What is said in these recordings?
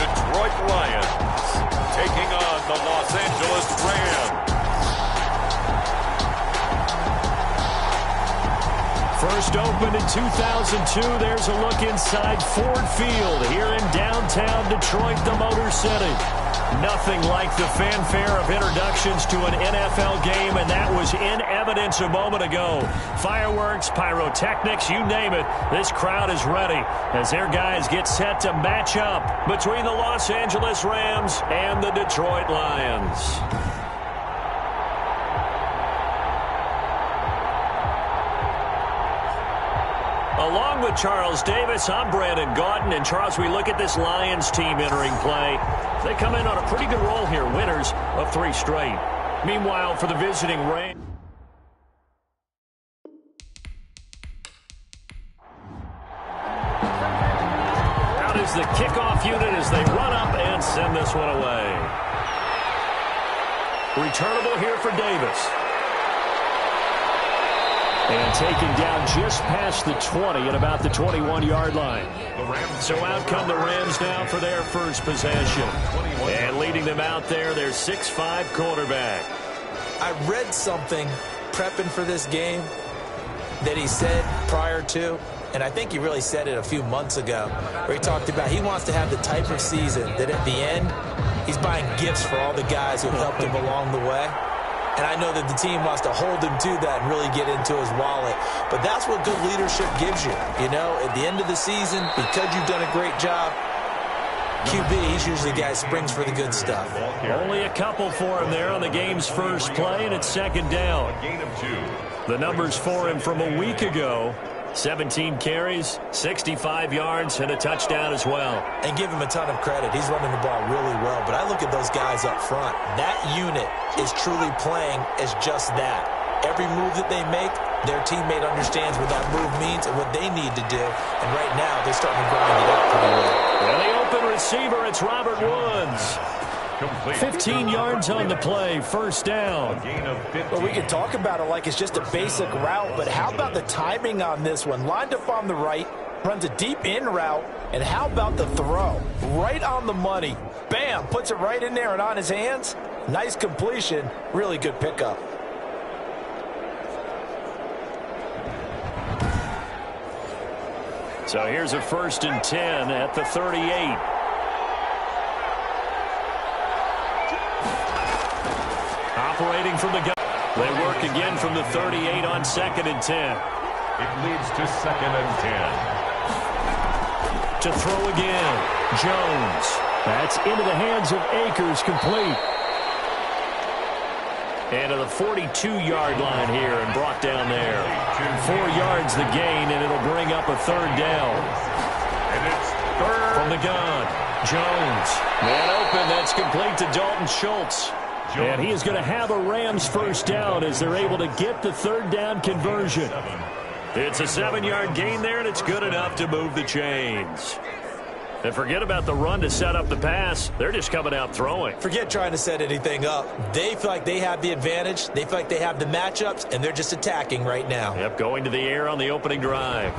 Detroit Lions taking on the Los Angeles Rams. First opened in 2002, there's a look inside Ford Field here in downtown Detroit, the Motor City. Nothing like the fanfare of introductions to an NFL game, and that was in evidence a moment ago. Fireworks, pyrotechnics, you name it, this crowd is ready as their guys get set to match up between the Los Angeles Rams and the Detroit Lions. Along with Charles Davis, I'm Brandon Gaudin. And, Charles, we look at this Lions team entering play. They come in on a pretty good roll here, winners of 3 straight. Meanwhile, for the visiting Rams. Out is the kickoff unit as they run up and send this one away. Returnable here for Davis. And taken down just past the 20 at about the 21-yard line. So out come the Rams now for their first possession. And leading them out there, their 6'5" quarterback. I read something prepping for this game that he said prior to, and I think he really said it a few months ago, where he talked about he wants to have the type of season that at the end, he's buying gifts for all the guys who helped him along the way. And I know that the team wants to hold him to that and really get into his wallet. But that's what good leadership gives you. You know, at the end of the season, because you've done a great job, QB, he's usually the guy who springs for the good stuff. Only a couple for him there on the game's first play, and it's second down. The numbers for him from a week ago: 17 carries, 65 yards, and a touchdown as well. And give him a ton of credit. He's running the ball really well. But I look at those guys up front. That unit is truly playing as just that. Every move that they make, their teammate understands what that move means and what they need to do. And right now, they're starting to grind it out pretty well. And the open receiver, it's Robert Woods. 15 yards on the play, first down. Well, we can talk about it like it's just a basic route, but how about the timing on this one? Lined up on the right, runs a deep in route, and how about the throw? Right on the money. Bam, puts it right in there and on his hands. Nice completion, really good pickup. So here's a 1st and 10 at the 38. Operating from the gun. They work again from the 38 on 2nd and 10. It leads to 2nd and 10. To throw again. Jones. That's into the hands of Akers, complete. And to the 42-yard line here and brought down there. 4 yards the gain, and it'll bring up a 3rd down. And it's 3rd from the gun. Jones. Man open. That's complete to Dalton Schultz. And he is going to have a Rams first down as they're able to get the 3rd down conversion. It's a 7-yard gain there, and it's good enough to move the chains. And forget about the run to set up the pass. They're just coming out throwing. Forget trying to set anything up. They feel like they have the advantage. They feel like they have the matchups, and they're just attacking right now. Yep, going to the air on the opening drive.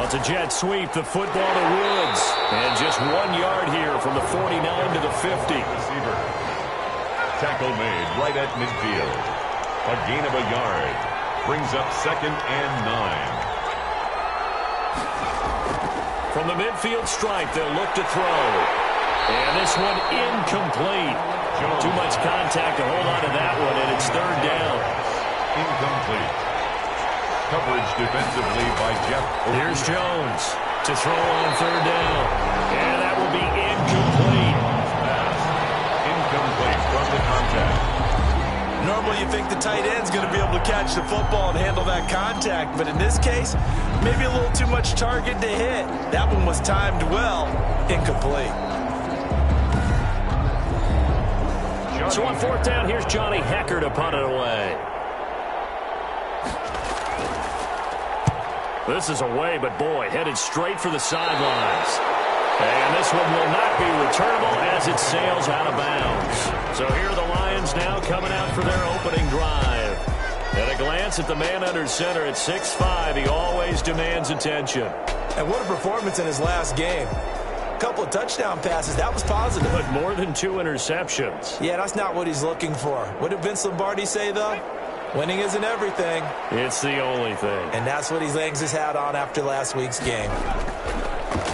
It's a jet sweep, the football to Woods. And just 1 yard here from the 49 to the 50. Receiver. Tackle made right at midfield. A gain of a yard. Brings up 2nd and 9. From the midfield stripe, they'll look to throw. And this one incomplete. Too much contact to hold on to that one, and it's 3rd down. Incomplete. Coverage defensively by Jeff. Here's Jones to throw on 3rd down. And that will be incomplete. Pass. Incomplete from the contact. Normally you think the tight end's going to be able to catch the football and handle that contact, but in this case, maybe a little too much target to hit. That one was timed well. Incomplete. So on 4th down, here's Johnny Hecker to punt it away. This is away, but boy, headed straight for the sidelines. And this one will not be returnable as it sails out of bounds. So here are the Lions now coming out for their opening drive. At a glance at the man under center at 6'5", he always demands attention. And what a performance in his last game. A couple of touchdown passes, that was positive. But more than 2 interceptions. Yeah, that's not what he's looking for. What did Vince Lombardi say, though? Winning isn't everything. It's the only thing. And that's what he hangs his hat on after last week's game.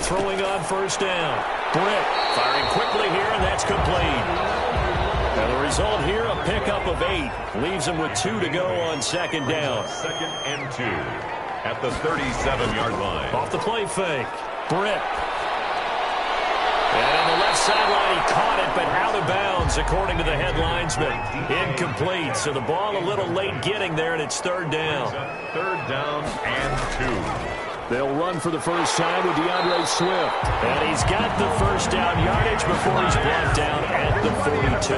Throwing on first down. Britt firing quickly here, and that's complete. And the result here, a pickup of 8. Leaves him with 2 to go on second down. Second and 2 at the 37-yard line. Off the play fake. Britt. And on the left sideline, he caught it, but out of bounds, according to the head linesman. Incomplete, so the ball a little late getting there, and it's third down. Third down and 2. They'll run for the first time with DeAndre Swift. And he's got the first down yardage before he's brought down at the 42.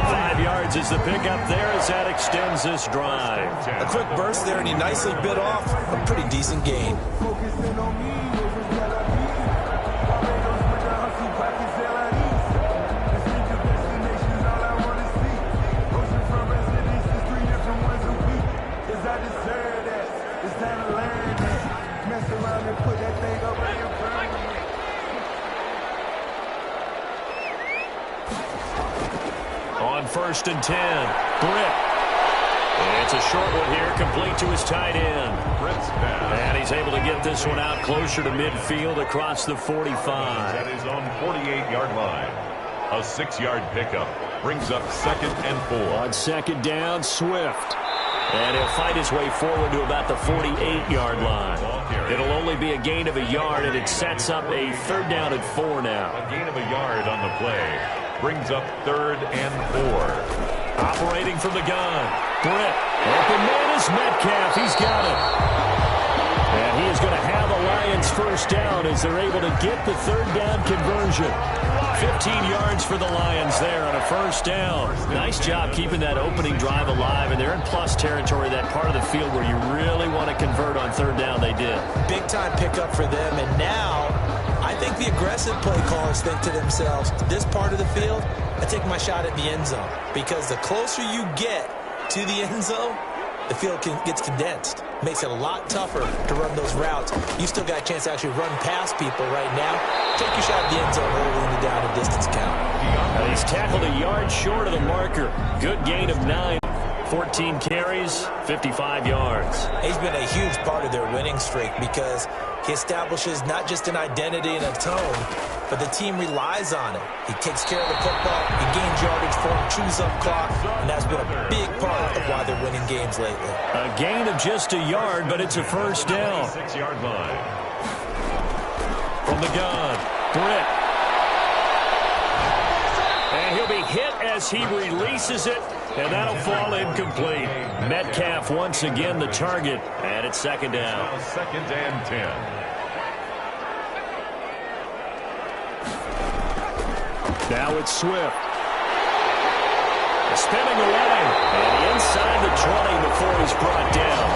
5 yards is the pickup there as that extends this drive. A quick burst there, and he nicely bit off a pretty decent gain. First and 10. Britt. It's a short one here, complete to his tight end. Britt's pass. And he's able to get this one out closer to midfield across the 45. At his own 48-yard line. A 6-yard pickup brings up second and 4. On second down, Swift. And he'll fight his way forward to about the 48-yard line. It'll only be a gain of a yard, and it sets up a third down at 4 now. A gain of a yard on the play. Brings up third and 4. Operating from the gun. Britt. Open man is Metcalf. He's got it. And he is going to have a Lions first down as they're able to get the third down conversion. 15 yards for the Lions there on a first down. Nice job keeping that opening drive alive, and they're in plus territory, that part of the field where you really want to convert on third down. They did. Big-time pickup for them, and now I think the aggressive play callers think to themselves, this part of the field, I take my shot at the end zone. Because the closer you get to the end zone, the field gets condensed. Makes it a lot tougher to run those routes. You still got a chance to actually run past people right now. Take your shot at the end zone early in the down and distance count. He's tackled a yard short of the marker. Good gain of 9. 14 carries, 55 yards. He's been a huge part of their winning streak because he establishes not just an identity and a tone, but the team relies on it. He takes care of the football, he gains yardage for him, chews up clock, and that's been a big part of why they're winning games lately. A gain of just a yard, but it's a first down. 6-yard line. From the gun, Britt. And he'll be hit as he releases it, and that'll fall incomplete. Metcalf once again the target, and it's second down. Now second and 10. Now it's Swift. Spinning away, and inside the 20 before he's brought down.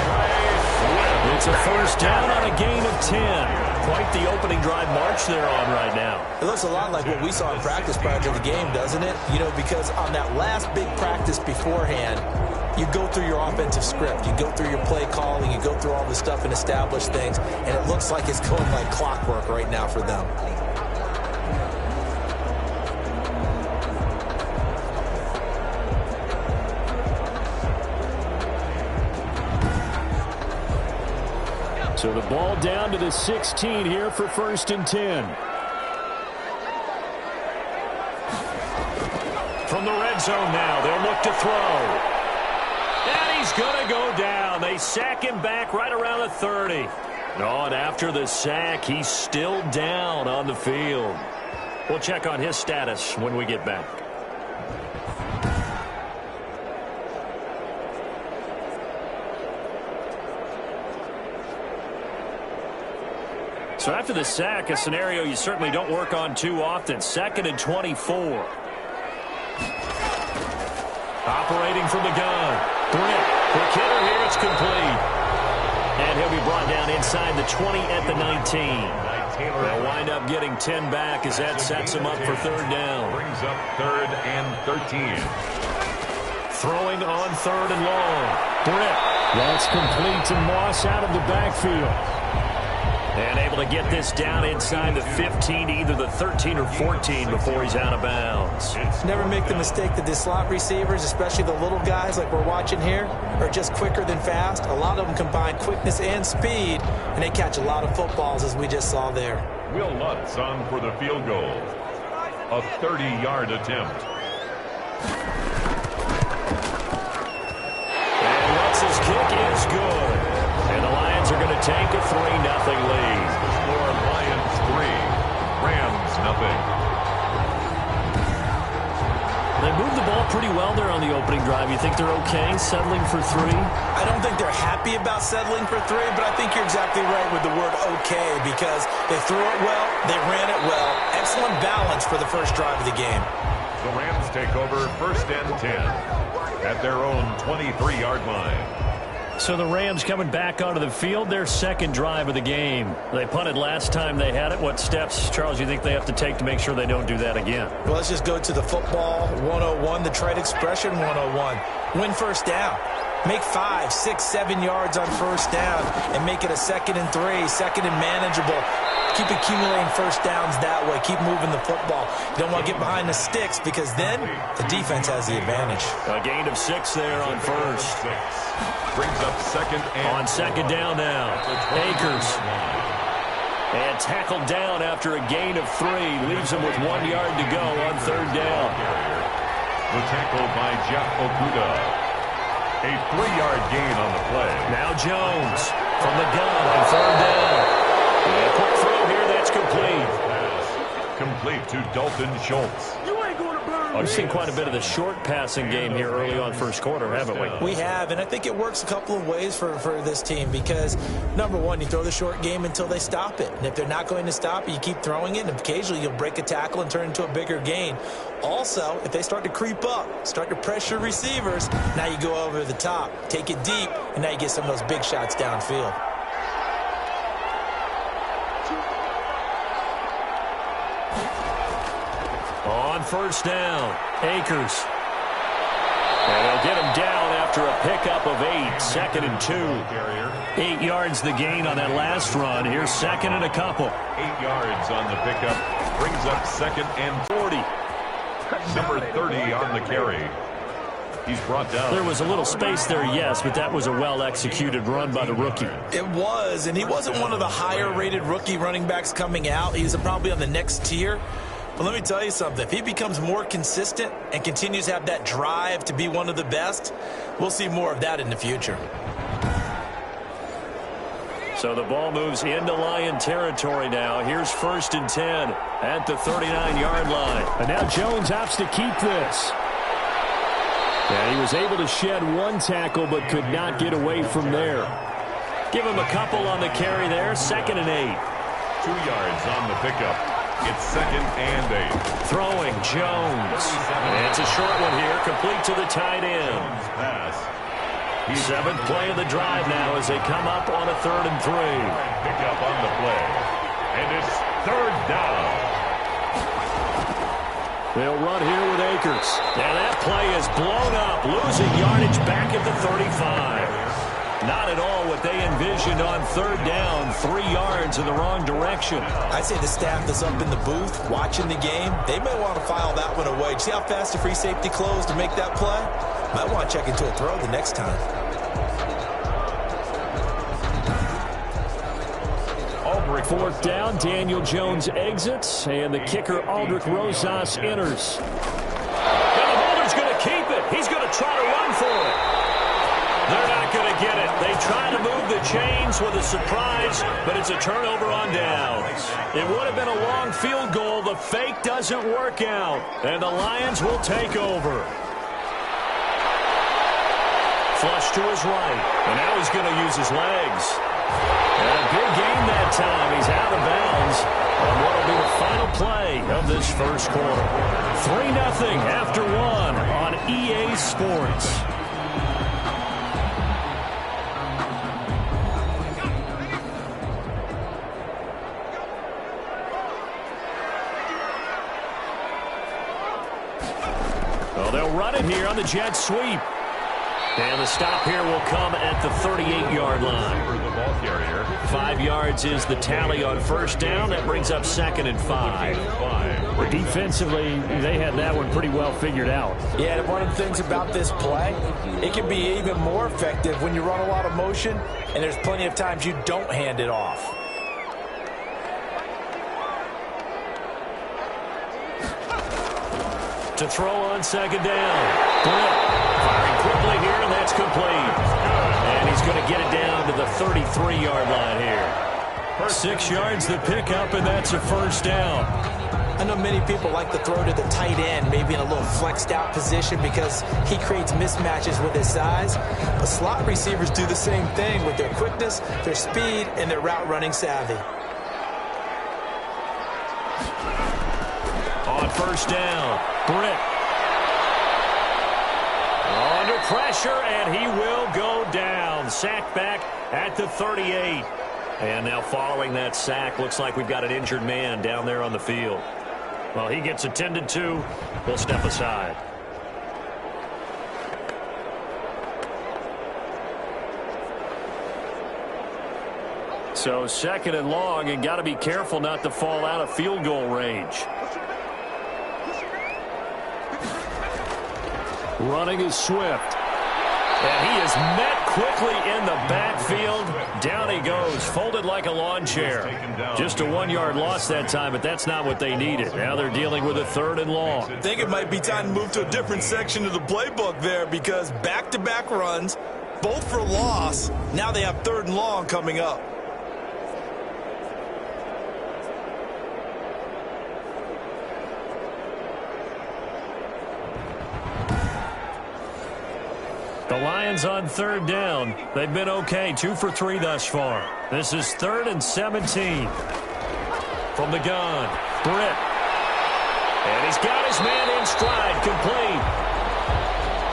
It's a first down on a gain of 10. Quite the opening drive march they're on right now. It looks a lot like what we saw in practice prior to the game, doesn't it? You know, because on that last big practice beforehand, you go through your offensive script. You go through your play calling. You go through all the stuff and establish things. And it looks like it's going like clockwork right now for them. So the ball down to the 16 here for first and 10. From the red zone now, they'll look to throw. And he's going to go down. They sack him back right around the 30. Oh, and after the sack, he's still down on the field. We'll check on his status when we get back. So after the sack, a scenario you certainly don't work on too often. Second and 24. Operating from the gun. Britt, quick hitter here, it's complete. And he'll be brought down inside the 20 at the 19. They'll wind up getting 10 back as that sets them up for third down. Brings up third and 13. Throwing on third and long. Britt. That's complete to Moss out of the backfield. And able to get this down inside the 15, either the 13 or 14 before he's out of bounds. Never make the mistake that the slot receivers, especially the little guys like we're watching here, are just quicker than fast. A lot of them combine quickness and speed, and they catch a lot of footballs, as we just saw there. Will Lutz on for the field goal. A 30-yard attempt. And Lutz's kick is good. And the Lions are going to take a 3-0 lead. Score Lions 3, Rams nothing. They moved the ball pretty well there on the opening drive. You think they're okay settling for 3? I don't think they're happy about settling for 3, but I think you're exactly right with the word okay, because they threw it well, they ran it well. Excellent balance for the first drive of the game. The Rams take over first and 10 at their own 23-yard line. So the Rams coming back onto the field, their second drive of the game. They punted last time they had it. What steps, Charles, you think they have to take to make sure they don't do that again? Well, let's just go to the football 101, the trade expression 101. Win first down. Make 5, 6, 7 yards on first down and make it a 2nd and 3, second and manageable. Keep accumulating first downs that way. Keep moving the football. You don't want to get behind the sticks because then the defense has the advantage. A gain of 6 there on first. Brings up second and on second down now. Akers. And tackled down after a gain of 3. Leaves him with 1 yard to go on third down. The tackle by Jeff Okuda. A 3-yard gain on the play. Now Jones from the gun on third down. And a quick throw here, that's complete. Complete to Dalton Schultz. We've seen quite a bit of the short passing game here early on first quarter, haven't we? We have, and I think it works a couple of ways for this team because, number one, you throw the short game until they stop it. And if they're not going to stop it, you keep throwing it, and occasionally you'll break a tackle and turn into a bigger gain. Also, if they start to creep up, start to pressure receivers, now you go over the top, take it deep, and now you get some of those big shots downfield. On first down, Akers. And they'll get him down after a pickup of 8, 2nd and 2. 8 yards the gain on that last run. Here's 2nd and a couple. 8 yards on the pickup. Brings up 2nd and 40. Number 30 on the carry. He's brought down. There was a little space there, yes, but that was a well-executed run by the rookie. It was, and he wasn't one of the higher-rated rookie running backs coming out. He's probably on the next tier. But let me tell you something. If he becomes more consistent and continues to have that drive to be one of the best, we'll see more of that in the future. So the ball moves into Lion territory now. Here's 1st and 10 at the 39-yard line. And now Jones opts to keep this. And he was able to shed 1 tackle but could not get away from there. Give him a couple on the carry there. 2nd and 8. 2 yards on the pickup. It's 2nd and 8. Throwing Jones. And it's a short one here, complete to the tight end. Pass. 7th play of the drive now as they come up on a 3rd and 3. Pick up on the play. And it's 3rd down. They'll run here with Akers. And that play is blown up, losing yardage back at the 35. Not at all what they envisioned on 3rd down, 3 yards in the wrong direction. I'd say the staff that's up in the booth watching the game, they may want to file that one away. See how fast the free safety closed to make that play? Might want to check into a throw the next time. Aldrich. 4th down, Daniel Jones exits, and the kicker Aldrich Rosas enters. And the holder's going to keep it. He's going to try to run for it. They're not going to get it. They try to move the chains with a surprise, but it's a turnover on downs. It would have been a long field goal. The fake doesn't work out, and the Lions will take over. Flush to his right, and now he's going to use his legs. And a big gain that time. He's out of bounds on what will be the final play of this first quarter. 3-0 after 1 on EA Sports. on the jet sweep. And the stop here will come at the 38-yard line. 5 yards is the tally on first down. That brings up 2nd and 5. Defensively, they had that one pretty well figured out. Yeah, and one of the things about this play, it can be even more effective when you run a lot of motion, and there's plenty of times you don't hand it off. To throw on 2nd down. Britt firing quickly here, and that's complete. And he's going to get it down to the 33-yard line here. 6 yards the pickup, and that's a first down. I know many people like to throw to the tight end, maybe in a little flexed out position because he creates mismatches with his size. But slot receivers do the same thing with their quickness, their speed, and their route running savvy. On first down, Britt. Under pressure, and he will go down. Sacked back at the 38. And now following that sack, looks like we've got an injured man down there on the field. Well, he gets attended to. We'll step aside. So 2nd and long, and got to be careful not to fall out of field goal range. Running is Swift. And he is met quickly in the backfield. Down he goes, folded like a lawn chair. Just a 1-yard loss that time, but that's not what they needed. Now they're dealing with a 3rd and long. I think it might be time to move to a different section of the playbook there because back-to-back runs, both for loss. Now they have 3rd and long coming up. The Lions on 3rd down. They've been okay, 2 for 3 thus far. This is 3rd and 17. From the gun, Britt. And he's got his man in stride, complete.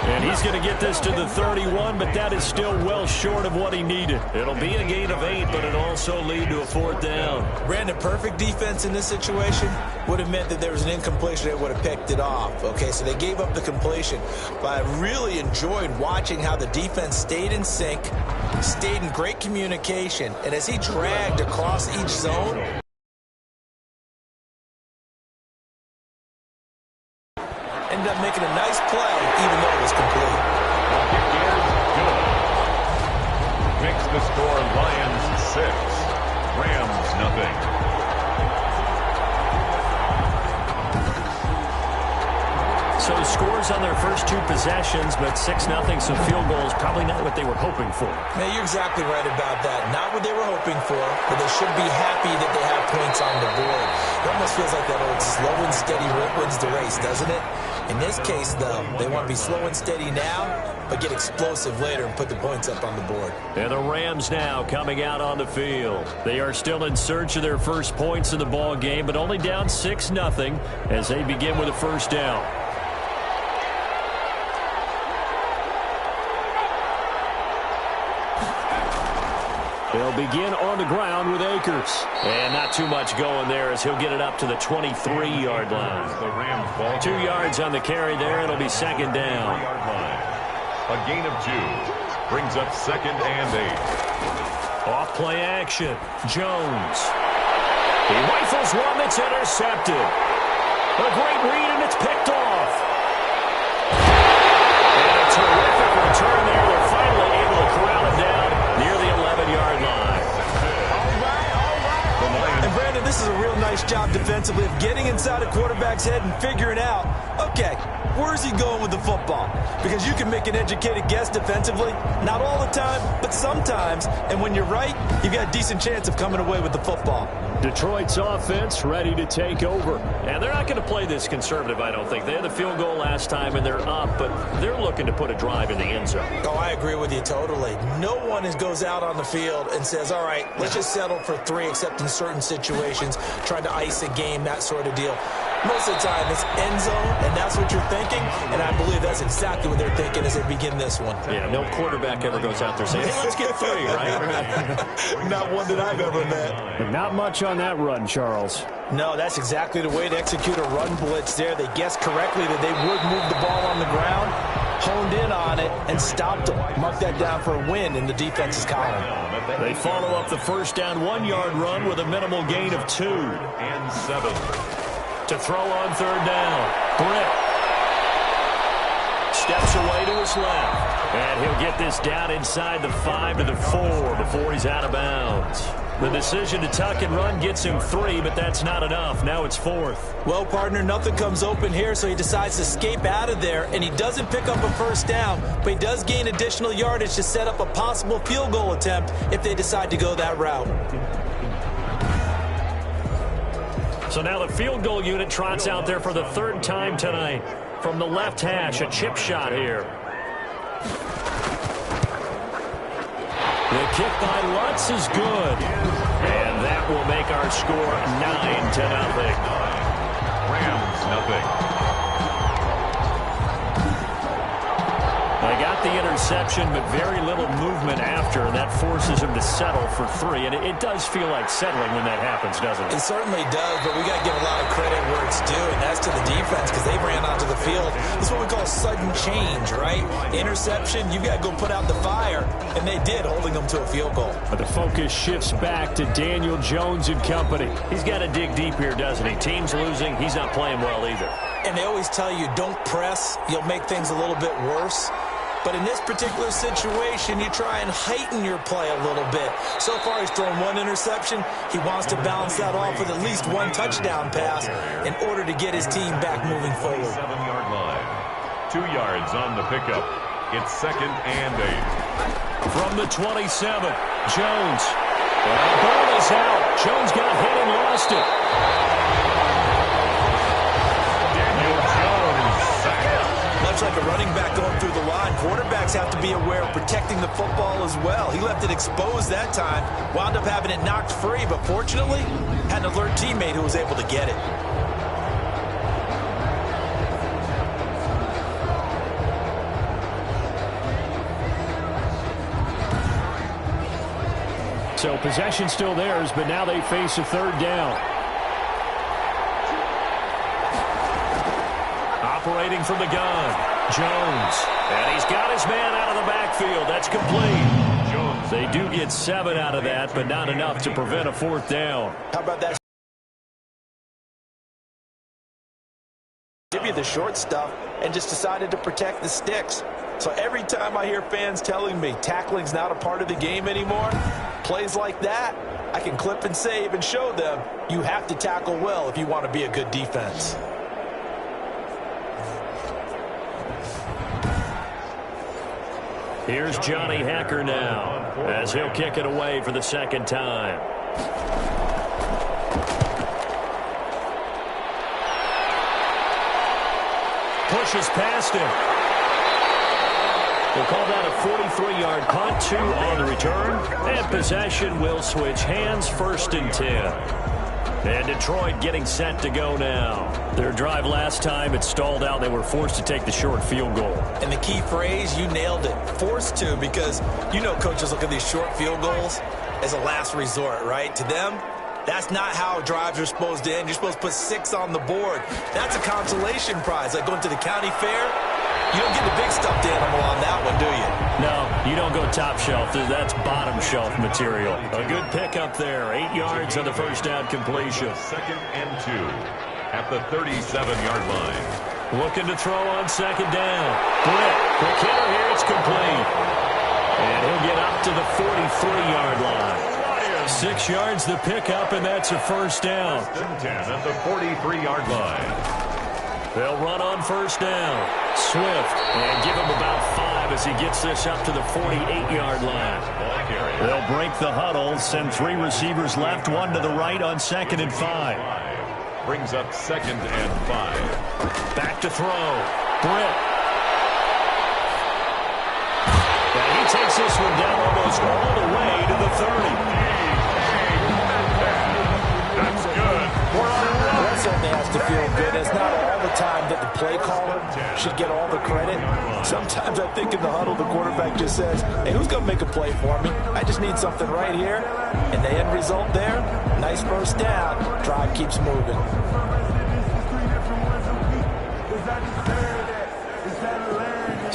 And he's going to get this to the 31, but that is still well short of what he needed. It'll be a gain of 8, but it'll also lead to a 4th down. Brandon, perfect defense in this situation would have meant that there was an incompletion that would have picked it off. Okay, so they gave up the completion. But I really enjoyed watching how the defense stayed in sync, stayed in great communication, and as he dragged across each zone, ended up making a nice play, even though it was complete. Makes the score Lions 6, Rams nothing. So scores on their first 2 possessions, but 6-0, so field goals probably not what they were hoping for. Man, you're exactly right about that. Not what they were hoping for, but they should be happy that they have points on the board. It almost feels like that old slow and steady wins the race, doesn't it? In this case, though, they want to be slow and steady now, but get explosive later and put the points up on the board. And the Rams now coming out on the field. They are still in search of their first points in the ball game, but only down 6-0 as they begin with a first down. They'll begin on the ground with Akers. And not too much going there as he'll get it up to the 23-yard line. 2 yards on the carry there. It'll be 2nd down. A gain of 2 brings up 2nd and 8. Off play action. Jones. He rifles one that's intercepted. A great read, and it's picked off. And a terrific return there. They're finally able to corral him down near the 11-yard line. And Brandon, this is a real nice job defensively of getting inside a quarterback's head and figuring out, okay, where's he going with the football? Because you can make an educated guess defensively, not all the time, but sometimes. And when you're right, you've got a decent chance of coming away with the football. Detroit's offense ready to take over. And they're not going to play this conservative, I don't think. They had the field goal last time, and they're up, but they're looking to put a drive in the end zone. Oh, I agree with you totally. No one goes out on the field and says, all right, let's just settle for 3, except in certain situations, trying to ice a game, that sort of deal. Most of the time, it's end zone, and that's what you're thinking, and I believe that's exactly what they're thinking as they begin this one. Yeah, no quarterback ever goes out there saying, hey, let's get 3, right? Not one that I've ever met. Not much on that run, Charles. No, that's exactly the way to execute a run blitz there. They guessed correctly that they would move the ball on the ground. honed in on it and stopped him. Mark that down for a win in the defense's column. They follow up the first down 1-yard run with a minimal gain of 2. And 7. To throw on third down. Britt steps away to his left. And he'll get this down inside the 5 to the 4 before he's out of bounds. The decision to tuck and run gets him 3, but that's not enough. Now it's 4th. Well, partner, nothing comes open here, so he decides to escape out of there, and he doesn't pick up a first down, but he does gain additional yardage to set up a possible field goal attempt if they decide to go that route. So now the field goal unit trots out there for the 3rd time tonight. From the left hash, a chip shot here. The kick by Lutz is good. And that will make our score 9-0. Rams, nothing. They got the interception, but very little movement after, and that forces him to settle for 3. And it does feel like settling when that happens, doesn't it? It certainly does, but we got to give a lot of credit where it's due, and that's to the defense because they ran onto the field. This is what we call sudden change, right? Interception, you've got to go put out the fire, and they did, holding them to a field goal. But the focus shifts back to Daniel Jones and company. He's got to dig deep here, doesn't he? Team's losing. He's not playing well either. And they always tell you, don't press. You'll make things a little bit worse. But in this particular situation, you try and heighten your play a little bit. So far, he's thrown 1 interception. He wants to balance that off with at least 1 touchdown pass in order to get his team back moving forward. 7-yard line. 2 yards on the pickup. It's 2nd and 8. From the 27, Jones. The ball is out. Jones got hit and lost it. Daniel Jones sacked. Much like a running back going through the line, quarterbacks have to be aware of protecting the football as well. He left it exposed that time, wound up having it knocked free, but fortunately, had an alert teammate who was able to get it. So possession still theirs, but now they face a 3rd down. Operating from the gun, Jones. And he's got his man out of the backfield. That's complete. Jones. They do get 7 out of that, but not enough to prevent a 4th down. How about that? Give you the short stuff and just decided to protect the sticks. So every time I hear fans telling me tackling's not a part of the game anymore, plays like that, I can clip and save and show them you have to tackle well if you want to be a good defense. Here's Johnny Hacker now as he'll kick it away for the 2nd time. Pushes past him. We'll call that a 43-yard punt, 2 on the return. And possession will switch hands, 1st and 10. And Detroit getting set to go now. Their drive last time, it stalled out. They were forced to take the short field goal. And the key phrase, you nailed it, forced to, because you know coaches look at these short field goals as a last resort, right? To them, that's not how drives are supposed to end. You're supposed to put 6 on the board. That's a consolation prize. Like going to the county fair, you don't get the big stuffed animal on that one, do you? No, you don't go top shelf. That's bottom shelf material. A good pickup there. 8 yards on the 1st down completion. 2nd and 2 at the 37-yard line. Looking to throw on 2nd down. Britt, the hitter here, it's complete. And he'll get up to the 43-yard line. 6 yards the pickup, and that's a 1st down. 10 at the 43-yard line. They'll run on 1st down. Swift, and give him about 5 as he gets this up to the 48-yard line. They'll break the huddle, send 3 receivers left, 1 to the right on 2nd and 5. Brings up 2nd and 5. Back to throw. Britt. And he takes this one down almost all the way to the 30. That's good. That certainly has to feel good. It's not all the time that the play caller should get all the credit. Sometimes I think in the huddle, the quarterback just says, hey, who's going to make a play for me? I just need something right here. And the end result there, nice 1st down. Drive keeps moving.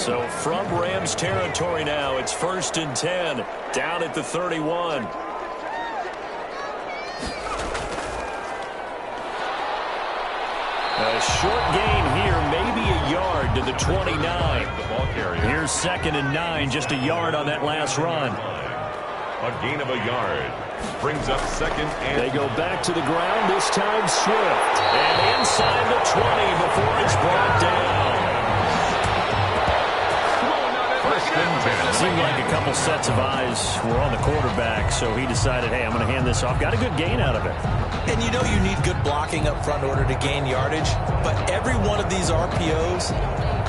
So from Rams territory now, it's 1st and 10, down at the 31. A short gain here, maybe a yard to the 29. Here's 2nd and 9, just a yard on that last run. A gain of a yard. Brings up 2nd and... They go back to the ground, this time Swift. And inside the 20 before it's brought down. Seemed like a couple sets of eyes were on the quarterback, so he decided, hey, I'm going to hand this off. Got a good gain out of it. And you know you need good blocking up front in order to gain yardage, but every one of these RPOs,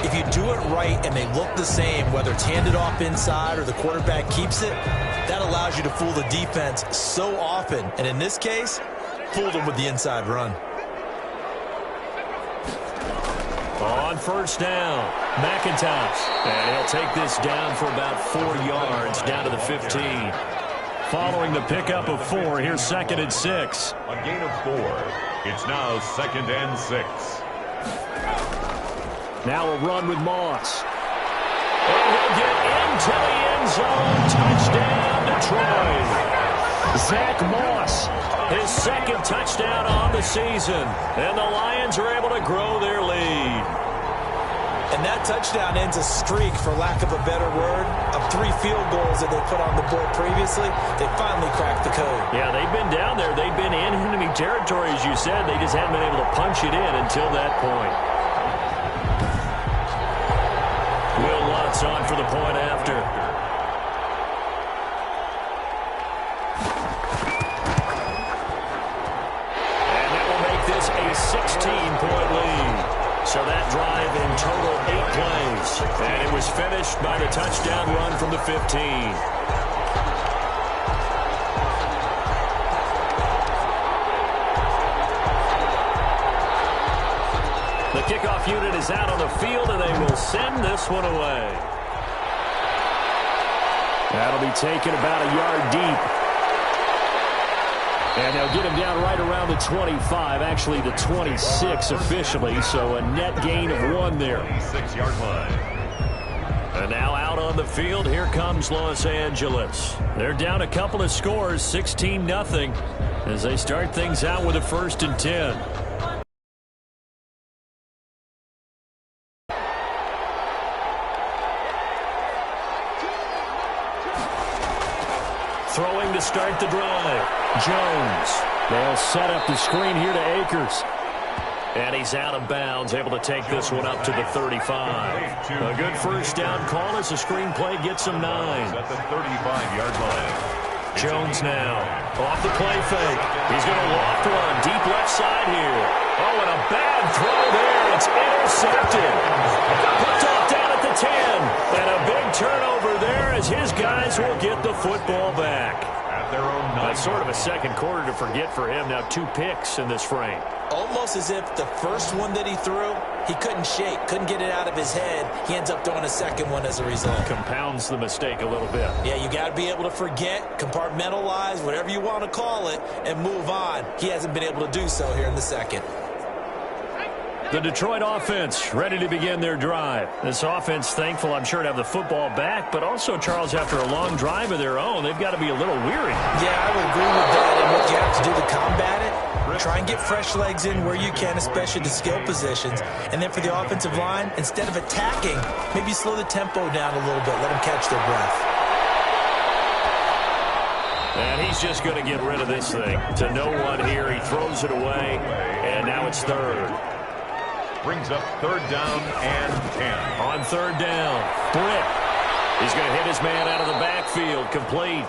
if you do it right and they look the same, whether it's handed off inside or the quarterback keeps it, that allows you to fool the defense so often. And in this case, fooled them with the inside run. On 1st down, McIntosh. And he'll take this down for about 4 yards, down to the 15. Following the pickup of 4, here's 2nd and 6. A gain of 4. It's now 2nd and 6. Now a run with Moss. And he'll get into the end zone. Touchdown, Detroit. Zach Moss, his 2nd touchdown on the season. And the Lions are able to grow their lead. And that touchdown ends a streak, for lack of a better word, of 3 field goals that they put on the board previously. They finally cracked the code. Yeah, they've been down there. They've been in enemy territory, as you said. They just hadn't been able to punch it in until that point. Will Lutz on for the point after. And that will make this a 16-point lead. So that drive in total 8 plays. And it was finished by the touchdown run from the 15. The kickoff unit is out on the field, and they will send this one away. That'll be taken about a yard deep. And they'll get him down right around the 25, actually the 26 officially, so a net gain of 1 there. 26-yard line. And now out on the field, here comes Los Angeles. They're down a couple of scores, 16-0, as they start things out with a 1st and 10. Throwing to start the drive. Jones. They'll set up the screen here to Akers. And he's out of bounds, able to take this one up to the 35. A good 1st down call as the screen play gets him 9. At the 35-yard line. Jones now off the play fake. He's going to loft one deep left side here. Oh, and a bad throw there. It's intercepted. Picked off down at the 10. And a big turnover there as his guys will get the football back. At their own 9. That's sort of a second quarter to forget for him. Now 2 picks in this frame. Almost as if the first one that he threw, he couldn't shake, couldn't get it out of his head. He ends up throwing a second one as a result. Compounds the mistake a little bit. Yeah, you got to be able to forget, compartmentalize, whatever you want to call it, and move on. He hasn't been able to do so here in the second. The Detroit offense ready to begin their drive. This offense thankful, I'm sure, to have the football back, but also, Charles, after a long drive of their own, they've got to be a little weary. Yeah, I would agree with that. And what you have to do to combat it, try and get fresh legs in where you can, especially the skill positions. And then for the offensive line, instead of attacking, maybe slow the tempo down a little bit. Let them catch their breath. And he's just going to get rid of this thing. To no one here. He throws it away, and now it's 3rd. Brings up 3rd down and 10. On 3rd down, Britt. He's going to hit his man out of the backfield, complete.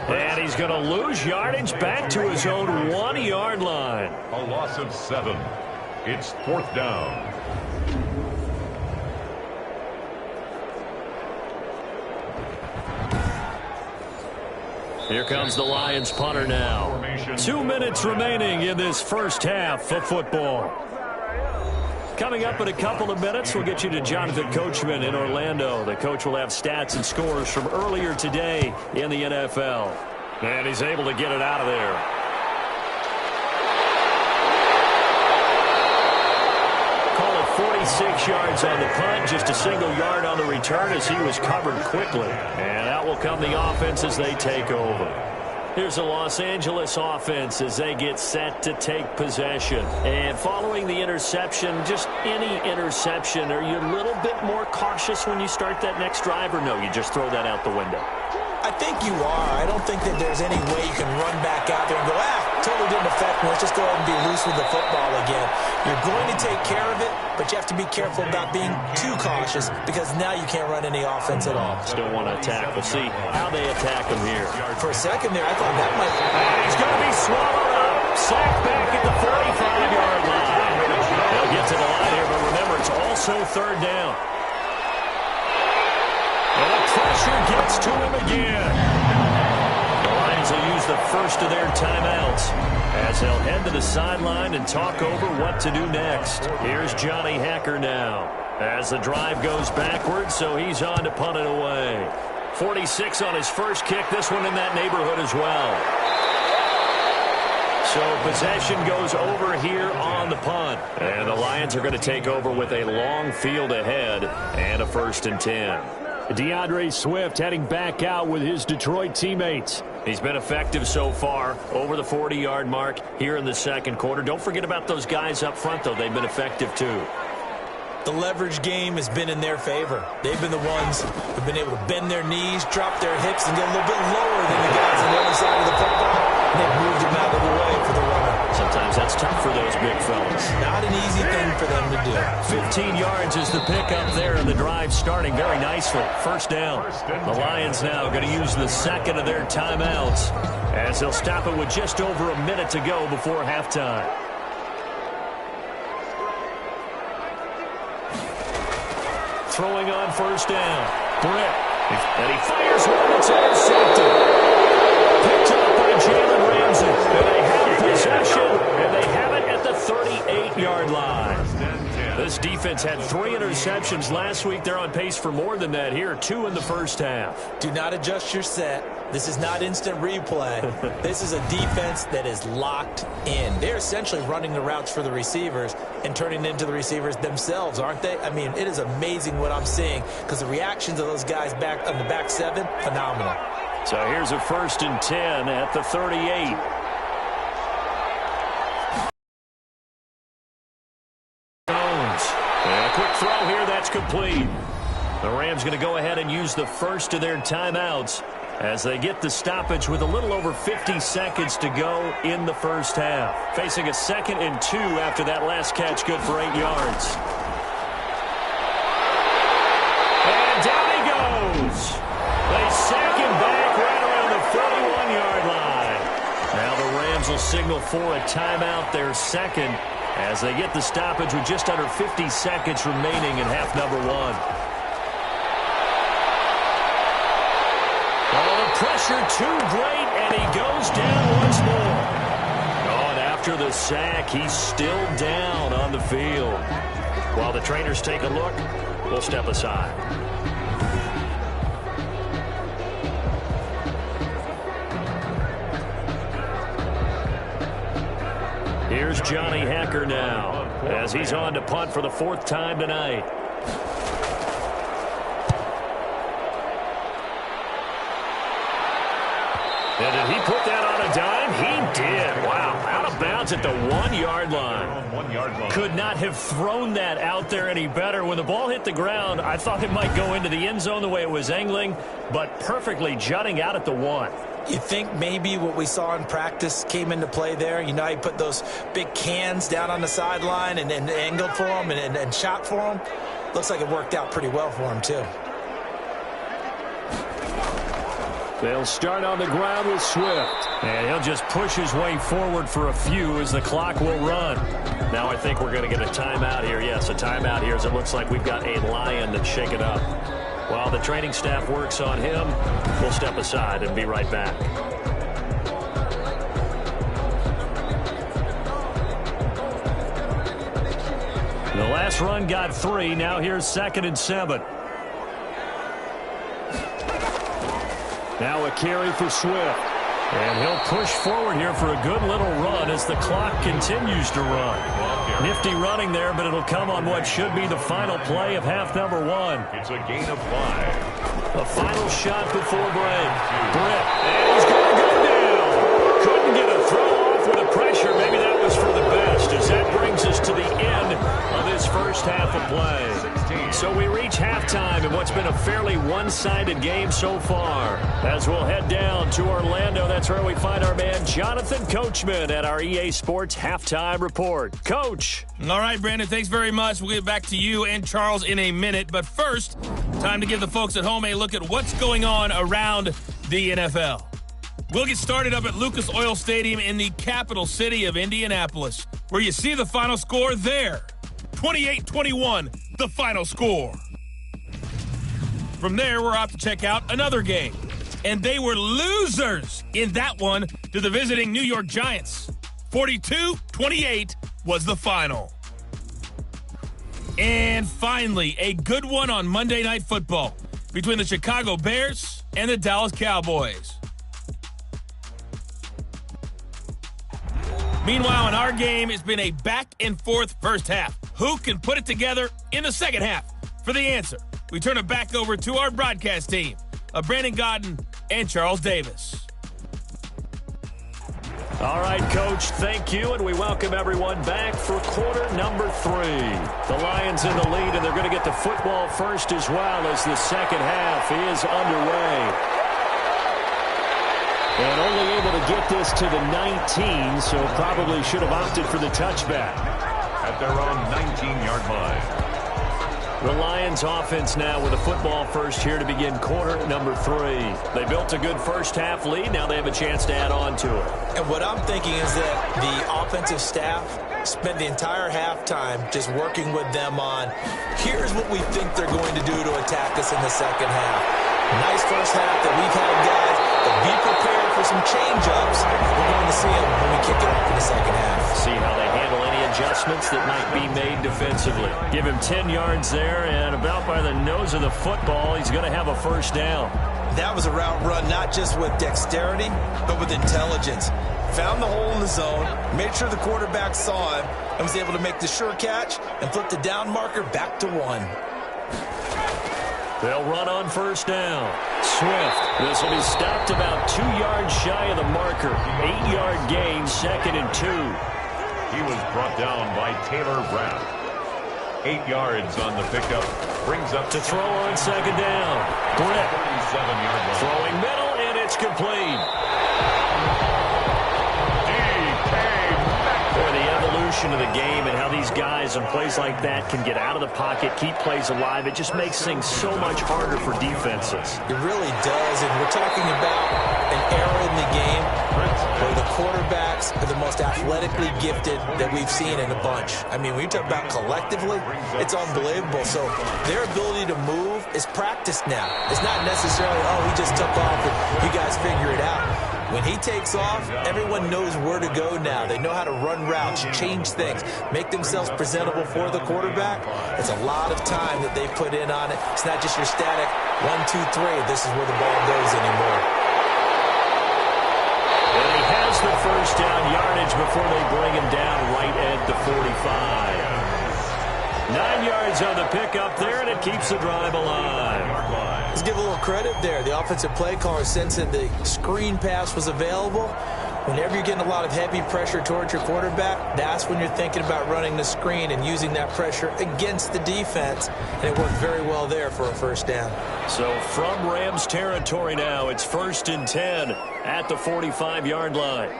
And he's going to lose yardage back to his own 1-yard line. A loss of 7. It's 4th down. Here comes the Lions punter now. 2 minutes remaining in this first half of football. Coming up in a couple of minutes, we'll get you to Jonathan Coachman in Orlando. The coach will have stats and scores from earlier today in the NFL. And he's able to get it out of there. Call it got 6 yards on the punt, just a single yard on the return as he was covered quickly. And out will come the offense as they take over. Here's the Los Angeles offense as they get set to take possession. And following the interception, just any interception, are you a little bit more cautious when you start that next drive, or no, you just throw that out the window? I think you are. I don't think that there's any way you can run back out there and go, totally didn't affect me. Let's just go ahead and be loose with the football again. You're going to take care of it, but you have to be careful about being too cautious because now you can't run any offense at all. Still want to attack. We'll see how they attack him here. For a second there, I thought that might... And he's going to be swallowed up. Sacked back at the 45-yard line. They'll get to the line here, but remember, it's also third down. And the pressure gets to him again. The Lions will use the first of their timeouts as they'll head to the sideline and talk over what to do next. Here's Johnny Hacker now as the drive goes backwards, so he's on to punt it away. 46 on his first kick, this one in that neighborhood as well. So possession goes over here on the punt. And the Lions are going to take over with a long field ahead and a 1st and 10. DeAndre Swift heading back out with his Detroit teammates. He's been effective so far, over the 40-yard mark here in the second quarter. Don't forget about those guys up front, though. They've been effective, too. The leverage game has been in their favor. They've been the ones who've been able to bend their knees, drop their hips, and get a little bit lower than the guys on the other side of the football. And they've moved them out of the way for the runner. Sometimes that's tough for those big fellas. Not an easy thing for them to do. 15 yards is the pickup there, and the drive starting very nicely. First down. The Lions now going to use the second of their timeouts as they'll stop it with just over a minute to go before halftime. Throwing on first down. Britt. And he fires one that's intercepted. Picked up by Jalen Ramsey. And they have possession, and they have it at the 38-yard line. This defense had 3 interceptions last week. They're on pace for more than that here. 2 in the first half. Do not adjust your set. This is not instant replay. This is a defense that is locked in. They're essentially running the routes for the receivers and turning into the receivers themselves, aren't they? I mean, it is amazing what I'm seeing because the reactions of those guys back on the back 7, phenomenal. So here's a 1st and 10 at the 38. And a quick throw here, that's complete. The Rams going to go ahead and use the first of their timeouts as they get the stoppage with a little over 50 seconds to go in the first half. Facing a 2nd and 2 after that last catch, good for 8 yards. And down he goes. They sack him back right around the 41-yard line. Now the Rams will signal for a timeout, their second, as they get the stoppage with just under 50 seconds remaining in half number 1. Pressure too great, and he goes down once more. Oh, and after the sack, he's still down on the field. While the trainers take a look, we'll step aside. Here's Johnny Hacker now, as he's on to punt for the 4th time tonight. And did he put that on a dime? He did. Wow. Out of bounds at the 1-yard line. 1 yard line. Could not have thrown that out there any better. When the ball hit the ground, I thought it might go into the end zone the way it was angling, but perfectly jutting out at the 1. You think maybe what we saw in practice came into play there? You know, he put those big cans down on the sideline and angled for him and shot for him. Looks like it worked out pretty well for him, too. They'll start on the ground with Swift. And he'll just push his way forward for a few as the clock will run. Now I think we're going to get a timeout here. Yes, a timeout here as it looks like we've got a Lion that's shaken up. While the training staff works on him, we'll step aside and be right back. The last run got 3. Now here's 2nd and 7. Now a carry for Swift. And he'll push forward here for a good little run as the clock continues to run. Nifty running there, but it'll come on what should be the final play of half number 1. It's a gain of 5. A final shot before break. Britt, and he's going to go down. Couldn't get a throw off with the pressure. Maybe that was for the best, as that brings us to the end of this first half of play. So we reach halftime in what's been a fairly one-sided game so far. As we'll head down to Orlando, that's where we find our man Jonathan Coachman at our EA Sports Halftime Report. Coach. All right, Brandon, thanks very much. We'll get back to you and Charles in a minute. But first, time to give the folks at home a look at what's going on around the NFL. We'll get started up at Lucas Oil Stadium in the capital city of Indianapolis, where you see the final score there. 28-21, the final score. From there, we're off to check out another game. And they were losers in that one to the visiting New York Giants. 42-28 was the final. And finally, a good one on Monday Night Football between the Chicago Bears and the Dallas Cowboys. Meanwhile, in our game, it's been a back-and-forth first half. Who can put it together in the second half? For the answer, we turn it back over to our broadcast team of Brandon Godden and Charles Davis. All right, Coach, thank you, and we welcome everyone back for quarter number 3. The Lions in the lead, and they're going to get the football first as well as the second half is underway. And only able to get this to the 19, so probably should have opted for the touchback. At their own 19-yard line. The Lions offense now with a football first here to begin quarter number 3. They built a good first half lead. Now they have a chance to add on to it. And what I'm thinking is that the offensive staff spent the entire halftime just working with them on, here's what we think they're going to do to attack us in the second half. Nice first half that we've had, guys. But be prepared for some change-ups. We're going to see them when we kick it off in the second half. See how they handle any adjustments that might be made defensively. Give him 10 yards there, and about by the nose of the football, he's going to have a first down. That was a route run not just with dexterity, but with intelligence. Found the hole in the zone, made sure the quarterback saw him, and was able to make the sure catch and flip the down marker back to 1. They'll run on first down. Swift. This will be stopped about 2 yards shy of the marker. 8-yard gain, 2nd and 2. He was brought down by Taylor Brown. 8 yards on the pickup. Brings up to throw on second down. Britt. 37-yard line. Throwing middle, and it's complete. Boy, the evolution of the game and how these guys in plays like that can get out of the pocket, keep plays alive, it just makes things so much harder for defenses. It really does, and we're talking about an era in the game where the quarterbacks are the most athletically gifted that we've seen in a bunch. I mean, when you talk about collectively, it's unbelievable. So their ability to move is practiced now. It's not necessarily, oh, he just took off and you guys figure it out. When he takes off, everyone knows where to go now. They know how to run routes, change things, make themselves presentable for the quarterback. It's a lot of time that they put in on it. It's not just your static 1, 2, 3. This is where the ball goes anymore. And he has the first down yardage before they bring him down right at the 45. 9 yards on the pickup there, and it keeps the drive alive. Let's give a little credit there. The offensive play caller sensed that the screen pass was available. Whenever you're getting a lot of heavy pressure towards your quarterback, that's when you're thinking about running the screen and using that pressure against the defense. And it worked very well there for a first down. So from Rams territory now, it's 1st and 10 at the 45-yard line.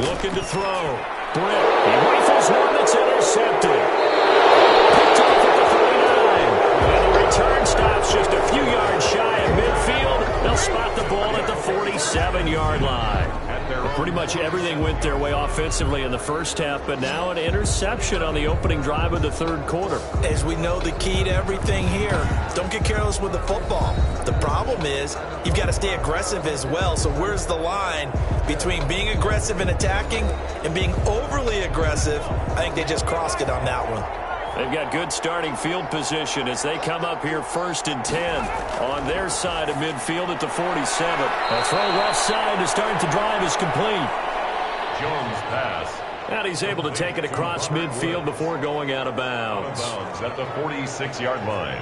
Looking to throw. Britt, he rifles one that's intercepted. Picked off at the 49. And the return stops just a few yards shy of midfield. They'll spot the ball at the 47-yard line. Pretty much everything went their way offensively in the first half, but now an interception on the opening drive of the third quarter. As we know, the key to everything here, don't get careless with the football. The problem is you've got to stay aggressive as well. So where's the line between being aggressive and attacking and being overly aggressive? I think they just crossed it on that one. They've got good starting field position as they come up here 1st and 10 on their side of midfield at the 47. A throw left side to start the drive is complete. Jones pass. And he's able to take it across midfield before going out of bounds. At the 46-yard line.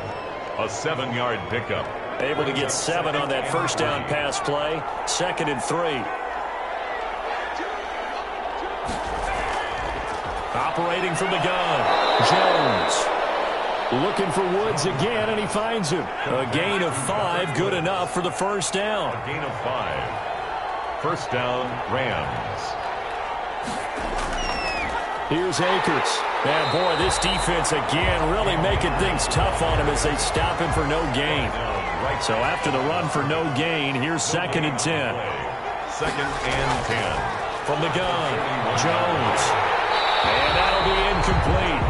A 7-yard pickup. Able to get 7 on that first down pass play. 2nd and 3. Operating from the gun, Jones. Looking for Woods again, and he finds him. A gain of 5, good enough for the first down. A gain of 5. First down, Rams. Here's Akers. And, boy, this defense again really making things tough on him as they stop him for no gain. So after the run for no gain, here's 2nd and 10. 2nd and 10. From the gun, Jones. And that'll be incomplete.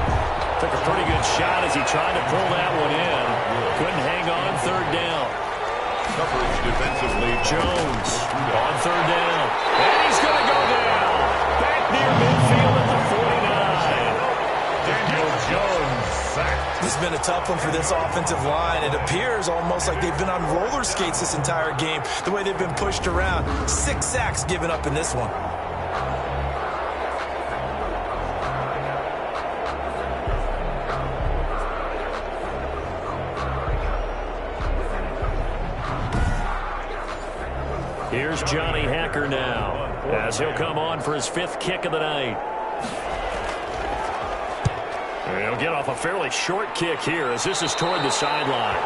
Took a pretty good shot as he tried to pull that one in. Couldn't hang on 3rd down. Coverage defensively. Jones on 3rd down. And he's going to go down. Back near midfield at the 49. Daniel Jones sacked. This has been a tough one for this offensive line. It appears almost like they've been on roller skates this entire game, the way they've been pushed around. 6 sacks given up in this one. Here's Johnny Hacker now as he'll come on for his 5th kick of the night. He'll get off a fairly short kick here as this is toward the sideline.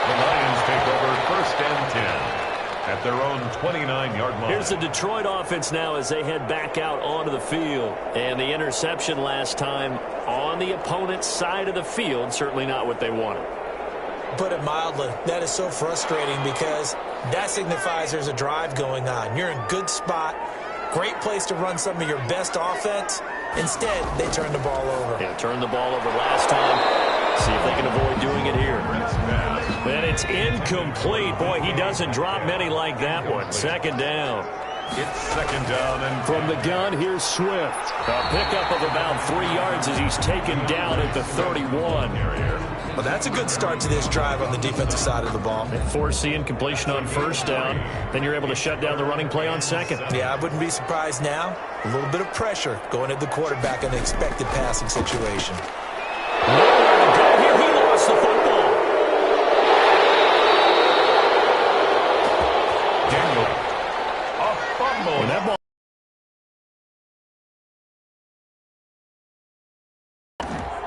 The Lions take over 1st and 10 at their own 29-yard line. Here's the Detroit offense now as they head back out onto the field. And the interception last time on the opponent's side of the field, certainly not what they wanted. Put it mildly, that is so frustrating because that signifies there's a drive going on. You're in good spot, great place to run some of your best offense. Instead, they turn the ball over. Yeah, turned the ball over last time. See if they can avoid doing it here. And it's incomplete. Boy, he doesn't drop many like that one. 2nd down. It's 2nd down and from the gun, here's Swift. A pickup of about 3 yards as he's taken down at the 31. Well, that's a good start to this drive on the defensive side of the ball. Force the incompletion on 1st down. Then you're able to shut down the running play on 2nd. Yeah, I wouldn't be surprised now. A little bit of pressure going at the quarterback in an expected passing situation. Nowhere to go here. He lost the football. Daniel. A fumble. And that ball.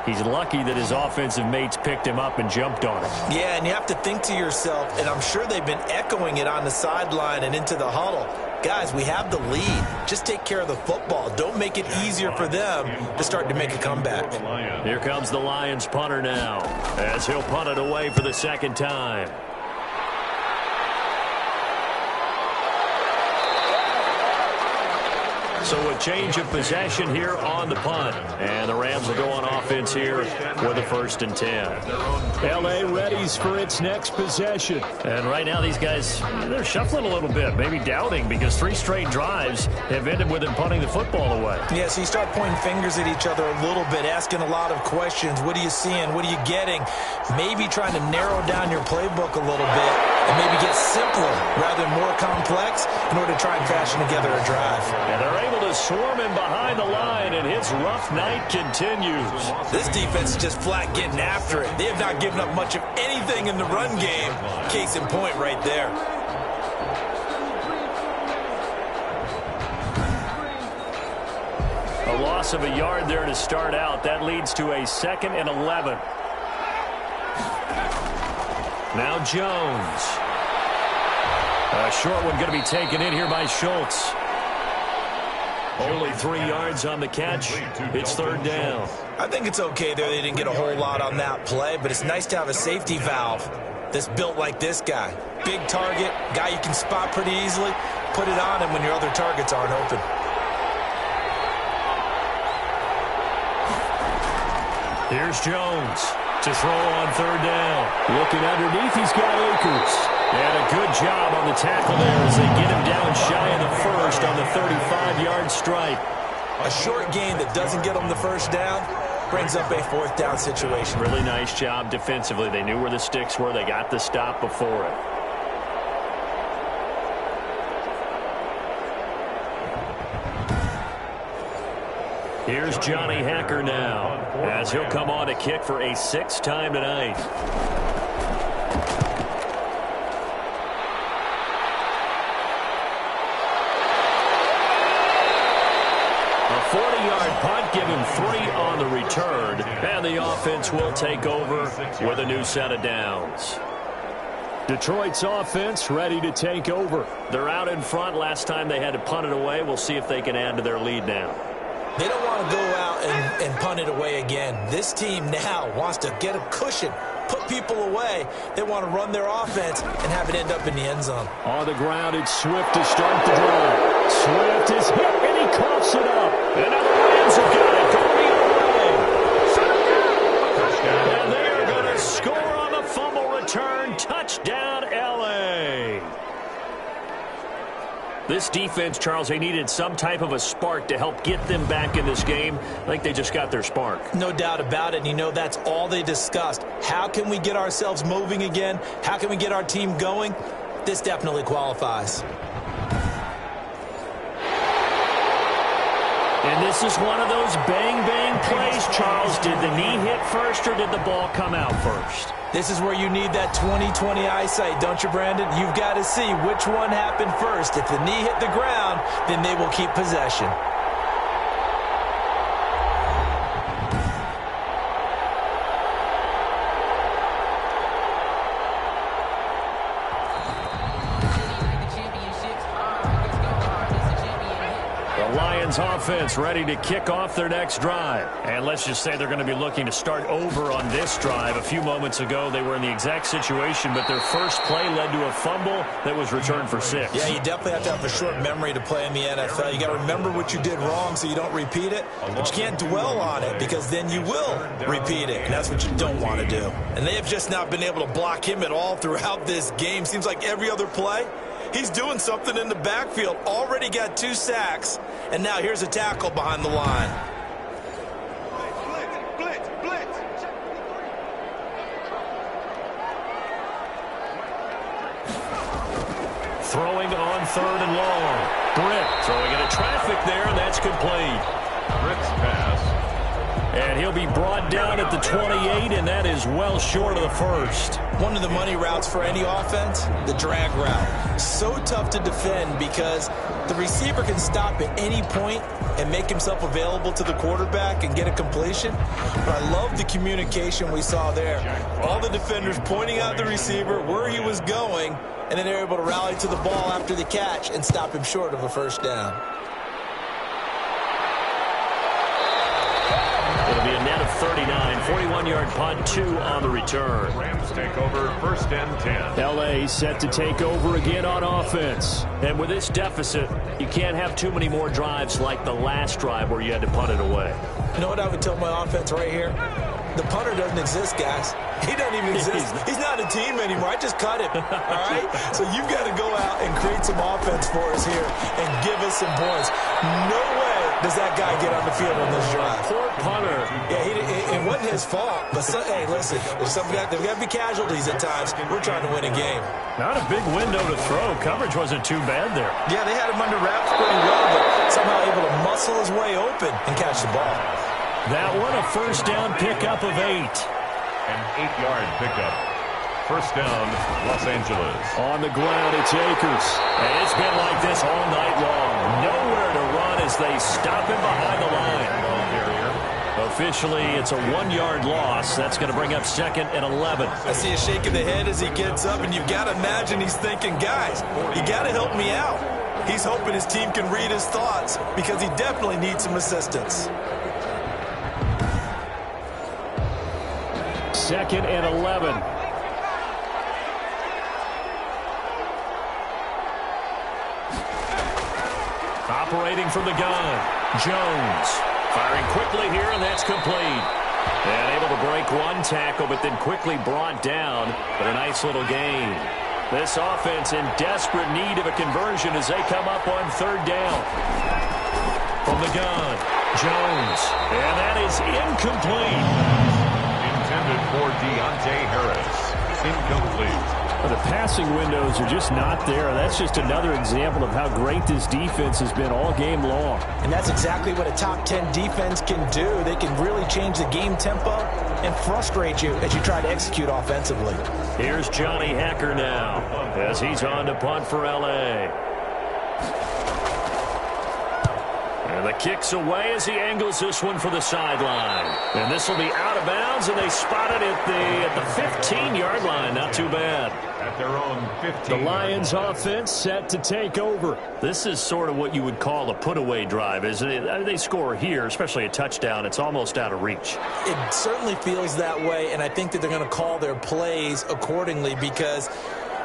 He's lucky that his offensive mates picked him up and jumped on him. Yeah, and you have to think to yourself, and I'm sure they've been echoing it on the sideline and into the huddle. Guys, we have the lead. Just take care of the football. Don't make it easier for them to start to make a comeback. Here comes the Lions punter now as he'll punt it away for the 2nd time. So a change of possession here on the punt. And the Rams will go on offense here with a 1st and 10. L.A. readies for its next possession. And right now these guys, they're shuffling a little bit, maybe doubting, because 3 straight drives have ended with them punting the football away. Yeah, so you start pointing fingers at each other a little bit, asking a lot of questions. What are you seeing? What are you getting? Maybe trying to narrow down your playbook a little bit and maybe get simpler rather than more complex in order to try and fashion together a drive. And they're able to swarm him behind the line, and his rough night continues. This defense is just flat getting after it. They have not given up much of anything in the run game. Case in point right there. A loss of a yard there to start out. That leads to a 2nd and 11. Now Jones. A short one going to be taken in here by Schultz. Only 3 yards on the catch. It's 3rd down. I think it's okay there. They didn't get a whole lot on that play, but it's nice to have a safety valve that's built like this guy. Big target, guy you can spot pretty easily. Put it on him when your other targets aren't open. Here's Jones to throw on 3rd down. Looking underneath, he's got Akers. And a good job on the tackle there as they get him down shy of the 1st on the 35-yard strike. A short gain that doesn't get them the 1st down, brings up a fourth down situation. Really nice job defensively. They knew where the sticks were. They got the stop before it. Here's Johnny Hacker now, as he'll come on to kick for a sixth time tonight. A 40-yard punt, give him 3 on the return, and the offense will take over with a new set of downs. Detroit's offense ready to take over. They're out in front. Last time they had to punt it away. We'll see if they can add to their lead now. They don't want to go out and punt it away again. This team now wants to get a cushion, put people away. They want to run their offense and have it end up in the end zone. On the ground, it's Swift to start the drive. Swift is hit, and he coughs it up. And now the Lions have got it going away. And they are going to score on the fumble return. Touchdown, L.A. This defense, Charles, they needed some type of a spark to help get them back in this game. I think they just got their spark. No doubt about it. And, you know, that's all they discussed. How can we get ourselves moving again? How can we get our team going? This definitely qualifies. And this is one of those bang-bang plays, Charles. Did the knee hit first or did the ball come out first? This is where you need that 20/20 eyesight, don't you, Brandon? You've got to see which one happened first. If the knee hit the ground, then they will keep possession. Offense ready to kick off their next drive. And let's just say they're going to be looking to start over on this drive. A few moments ago, they were in the exact situation, but their first play led to a fumble that was returned for 6. Yeah, you definitely have to have a short memory to play in the NFL. You got to remember what you did wrong so you don't repeat it, but you can't dwell on it because then you will repeat it, and that's what you don't want to do. And they have just not been able to block him at all throughout this game. Seems like every other play, he's doing something in the backfield. Already got 2 sacks, and now here's a tackle behind the line. Blitz, blitz. Throwing on 3rd and long. Britt throwing into traffic there, and that's complete. Britt's pass. And he'll be brought down at the 28, and that is well short of the first. One of the money routes for any offense, the drag route. So tough to defend because the receiver can stop at any point and make himself available to the quarterback and get a completion. But I love the communication we saw there. All the defenders pointing out the receiver, where he was going, and then they're able to rally to the ball after the catch and stop him short of a first down. It'll be a net of 39, 41-yard punt, 2 on the return. Rams take over 1st and 10. L.A. set to take over again on offense. And with this deficit, you can't have too many more drives like the last drive where you had to punt it away. You know what I would tell my offense right here? The punter doesn't exist, guys. He doesn't even exist. He's not a team anymore. I just cut him, all right? So you've got to go out and create some offense for us here and give us some points. No way does that guy get on the field on this drive. Poor punter. Yeah, it wasn't his fault. But, hey, listen, there's got to be casualties at times. We're trying to win a game. Not a big window to throw. Coverage wasn't too bad there. Yeah, they had him under wraps pretty well, but somehow able to muscle his way open and catch the ball. That one a first down pickup of 8. An 8-yard pickup. First down, Los Angeles. On the ground, it's Akers. And it's been like this all night long. Nowhere to run as they stop him behind the line. Officially, it's a 1-yard loss. That's going to bring up 2nd and 11. I see a shake of the head as he gets up, and you've got to imagine he's thinking, guys, you got to help me out. He's hoping his team can read his thoughts because he definitely needs some assistance. 2nd and 11. Operating from the gun, Jones. Firing quickly here, and that's complete. And able to break one tackle, but then quickly brought down. But a nice little gain. This offense in desperate need of a conversion as they come up on 3rd down. From the gun, Jones. And that is incomplete. Intended for Deontay Harris. Incomplete. The passing windows are just not there. That's just another example of how great this defense has been all game long. And that's exactly what a top 10 defense can do. They can really change the game tempo and frustrate you as you try to execute offensively. Here's Johnny Hacker now as he's on to punt for L.A. And the kick's away as he angles this one for the sideline. And this will be out of bounds, and they spot it at the 15-yard line. Not too bad. At their own 15. The Lions offense set to take over. This is sort of what you would call a put-away drive, isn't it? They score here, especially a touchdown. It's almost out of reach. It certainly feels that way, and I think that they're going to call their plays accordingly, because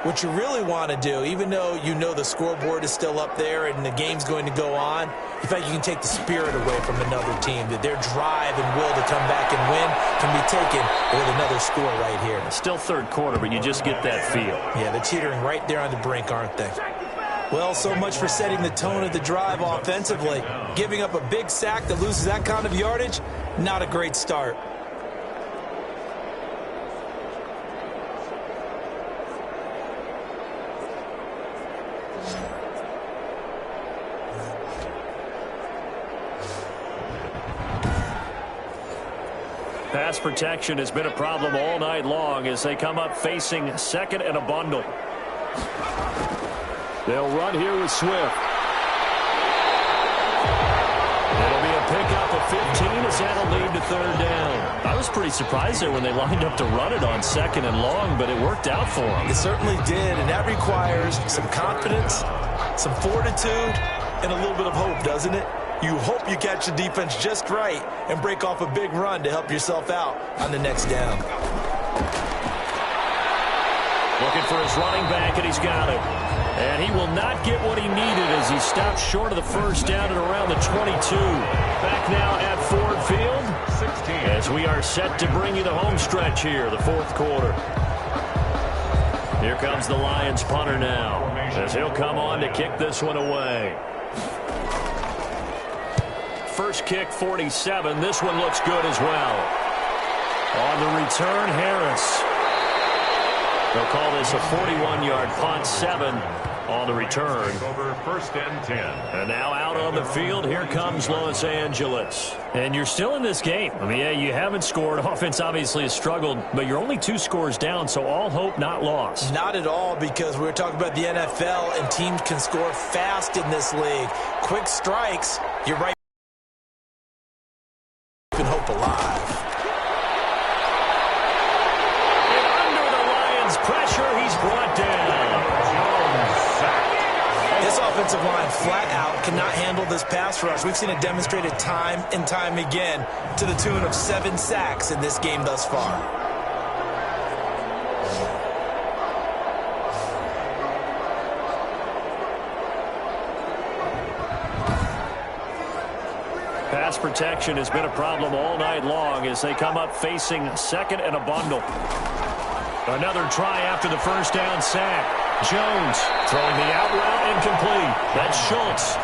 what you really want to do, even though you know the scoreboard is still up there and the game's going to go on, in fact, you can take the spirit away from another team, that their drive and will to come back and win can be taken with another score right here. Still third quarter, but you just get that feel. Yeah, they're teetering right there on the brink, aren't they? Well, so much for setting the tone of the drive offensively. Giving up a big sack that loses that kind of yardage, not a great start. Pass protection has been a problem all night long as they come up facing second and a bundle. They'll run here with Swift. It'll be a pickup of 15 as that'll lead to third down. I was pretty surprised there when they lined up to run it on second and long, but it worked out for them. It certainly did, and that requires some confidence, some fortitude, and a little bit of hope, doesn't it? You hope you catch the defense just right and break off a big run to help yourself out on the next down. Looking for his running back, and he's got it. And he will not get what he needed as he stops short of the first down at around the 22. Back now at Ford Field 16. as we are set to bring you the home stretch here, the fourth quarter. Here comes the Lions punter now as he'll come on to kick this one away. First kick, 47. This one looks good as well. On the return, Harris. They'll call this a 41-yard punt, 7 on the return. Over first and 10. And now out on the field, here comes Los Angeles. And you're still in this game. I mean, yeah, you haven't scored. Offense obviously has struggled, but you're only 2 scores down, so all hope not lost. Not at all, because we're talking about the NFL, and teams can score fast in this league. Quick strikes, you're right. Keeping hope alive. And under the Lions' pressure, he's brought down. This offensive line flat out cannot handle this pass rush. We've seen it demonstrated time and time again to the tune of 7 sacks in this game thus far. Pass protection has been a problem all night long as they come up facing second and a bundle. Another try after the first down sack. Jones throwing the out route incomplete. That's Schultz.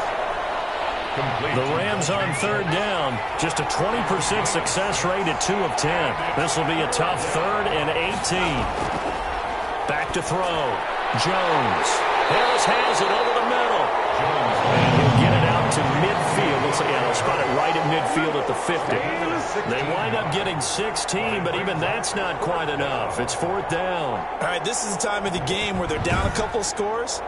The Rams on third down. Just a 20% success rate at 2 of 10. This will be a tough 3rd and 18. Back to throw. Jones. Harris has it over the middle. And he'll get it out to midfield. Looks like, yeah, they'll spot it right at midfield at the 50. They wind up getting 16, but even that's not quite enough. It's 4th down. All right, this is the time of the game where they're down a couple scores,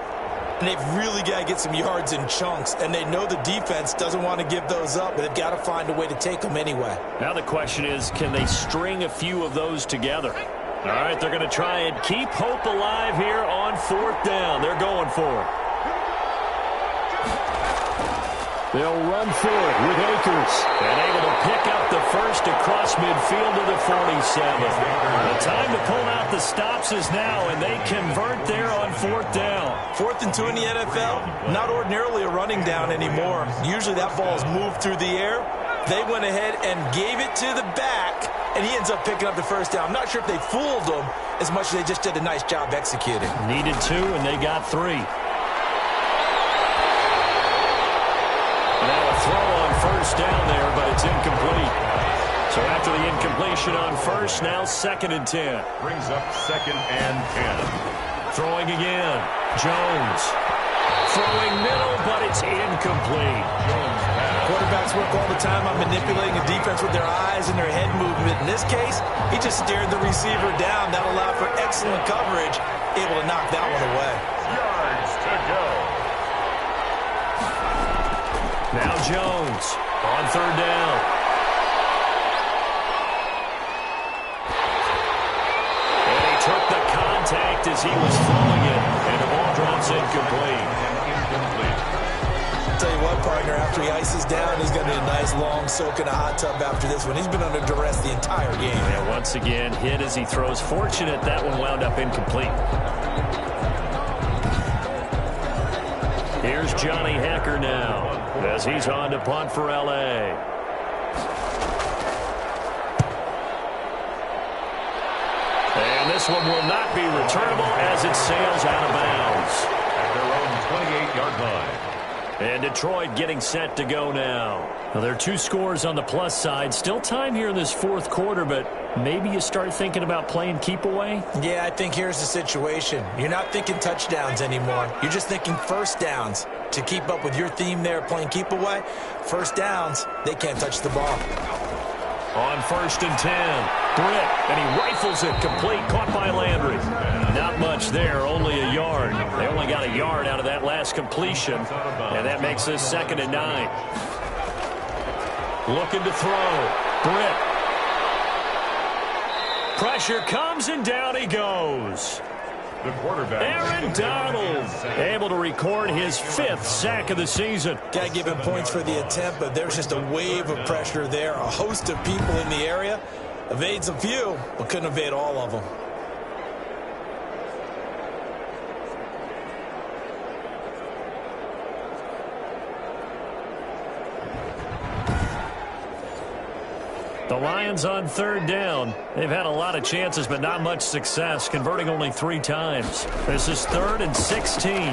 and they've really got to get some yards in chunks, and they know the defense doesn't want to give those up, but they've got to find a way to take them anyway. Now the question is, can they string a few of those together? All right, they're going to try and keep hope alive here on 4th down. They're going for it. They'll run for it with Akers. And able to pick up the first across midfield to the 47. The time to pull out the stops is now, and they convert there on 4th down. 4th and 2 in the NFL, not ordinarily a running down anymore. Usually that ball is moved through the air. They went ahead and gave it to the back, and he ends up picking up the first down. I'm not sure if they fooled him as much as they just did a nice job executing. Needed 2, and they got 3. Now a throw on first down there, but it's incomplete. So after the incompletion on first, now 2nd and 10. Brings up 2nd and 10. Throwing again. Jones. Throwing middle, but it's incomplete. Quarterbacks work all the time on manipulating a defense with their eyes and their head movement. In this case, he just stared the receiver down. That allowed for excellent coverage, able to knock that one away. Yards to go. Now Jones on 3rd down. And he took the contact as he was throwing it, and the ball drops incomplete. Tell you what, partner, after he ices down, he's going to need a nice long soak in a hot tub after this one. He's been under duress the entire game. And once again, hit as he throws. Fortunate that one wound up incomplete. Here's Johnny Hacker now as he's on to punt for L.A. And this one will not be returnable as it sails out of bounds. At their own 28-yard line. And Detroit getting set to go now. Well, there are 2 scores on the plus side. Still time here in this 4th quarter, but maybe you start thinking about playing keep away? Yeah, I think here's the situation. You're not thinking touchdowns anymore. You're just thinking first downs. To keep up with your theme there, playing keep away, first downs, they can't touch the ball. On 1st and 10, Britt, and he rifles it complete, caught by Landry. Not much there, only a yard. They only got a yard out of that last completion, and that makes this 2nd and 9. Looking to throw, Britt. Pressure comes, and down he goes. The quarterback, Aaron Donald, able to record his 5th sack of the season. Got to give him points for the attempt, but there's just a wave of pressure there. A host of people in the area. Evades a few, but couldn't evade all of them. The Lions on 3rd down. They've had a lot of chances, but not much success, converting only 3 times. This is 3rd and 16. And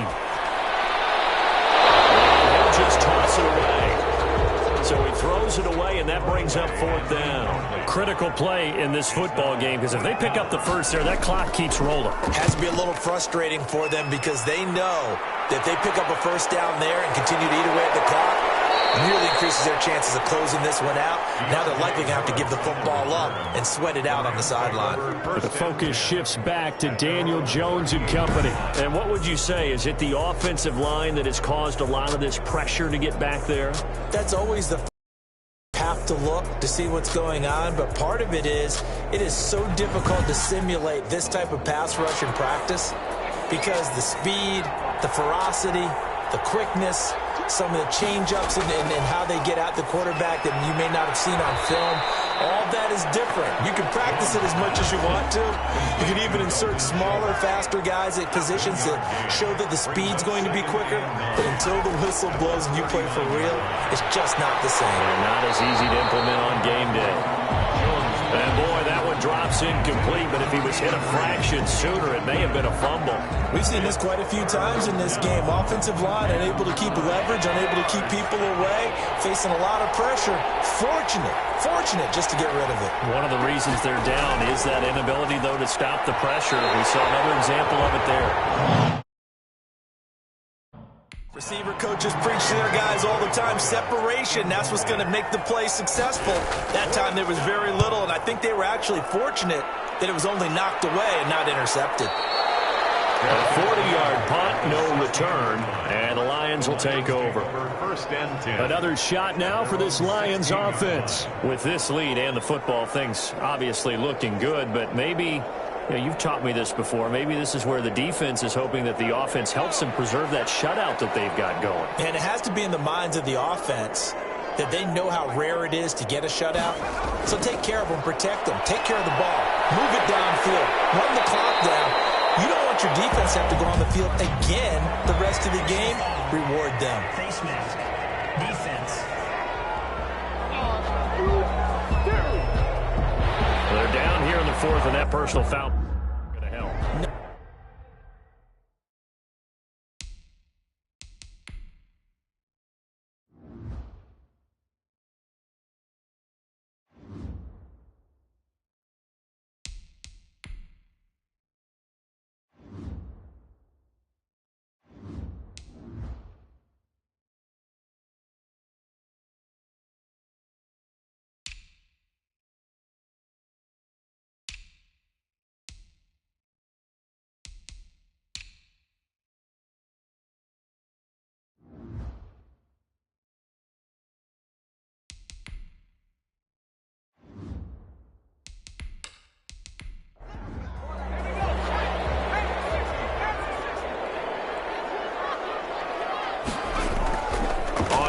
he'll just toss it away. So he throws it away, and that brings up 4th down. Critical play in this football game, because if they pick up the first there, that clock keeps rolling. Has to be a little frustrating for them because they know that if they pick up a first down there and continue to eat away at the clock, really increases their chances of closing this one out. Now they're likely going to have to give the football up and sweat it out on the sideline. The focus shifts back to Daniel Jones and company. And what would you say? Is it the offensive line that has caused a lot of this pressure to get back there? That's always the have to look to see what's going on, but part of it is so difficult to simulate this type of pass rush in practice because the speed, the ferocity, the quickness, some of the change-ups and how they get at the quarterback that you may not have seen on film, all that is different. You can practice it as much as you want to. You can even insert smaller, faster guys at positions to show that the speed's going to be quicker, but until the whistle blows and you play for real, it's just not the same. And not as easy to implement on game day. And boy, that one drops incomplete, but if he was hit a fraction sooner, it may have been a fumble. We've seen this quite a few times in this game. Offensive line unable to keep leverage, unable to keep people away, facing a lot of pressure. Fortunate just to get rid of it. One of the reasons they're down is that inability, though, to stop the pressure. We saw another example of it there. Receiver coaches preach to their guys all the time. Separation, that's what's going to make the play successful. That time there was very little, and I think they were actually fortunate that it was only knocked away and not intercepted. A 40-yard punt, no return, and the Lions will take over. First and 10. Another shot now for this Lions offense. With this lead and the football, things obviously looking good, but maybe... you've taught me this before. Maybe this is where the defense is hoping that the offense helps them preserve that shutout that they've got going. And it has to be in the minds of the offense that they know how rare it is to get a shutout. So take care of them, protect them, take care of the ball, move it downfield, run the clock down. You don't want your defense to have to go on the field again the rest of the game. Reward them. Face mask. Defense. They're down here in the 4th, and that personal foul.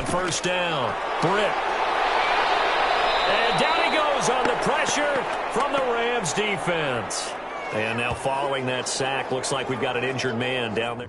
first down. Britt. And down he goes on the pressure from the Rams defense. And now following that sack, looks like we've got an injured man down there.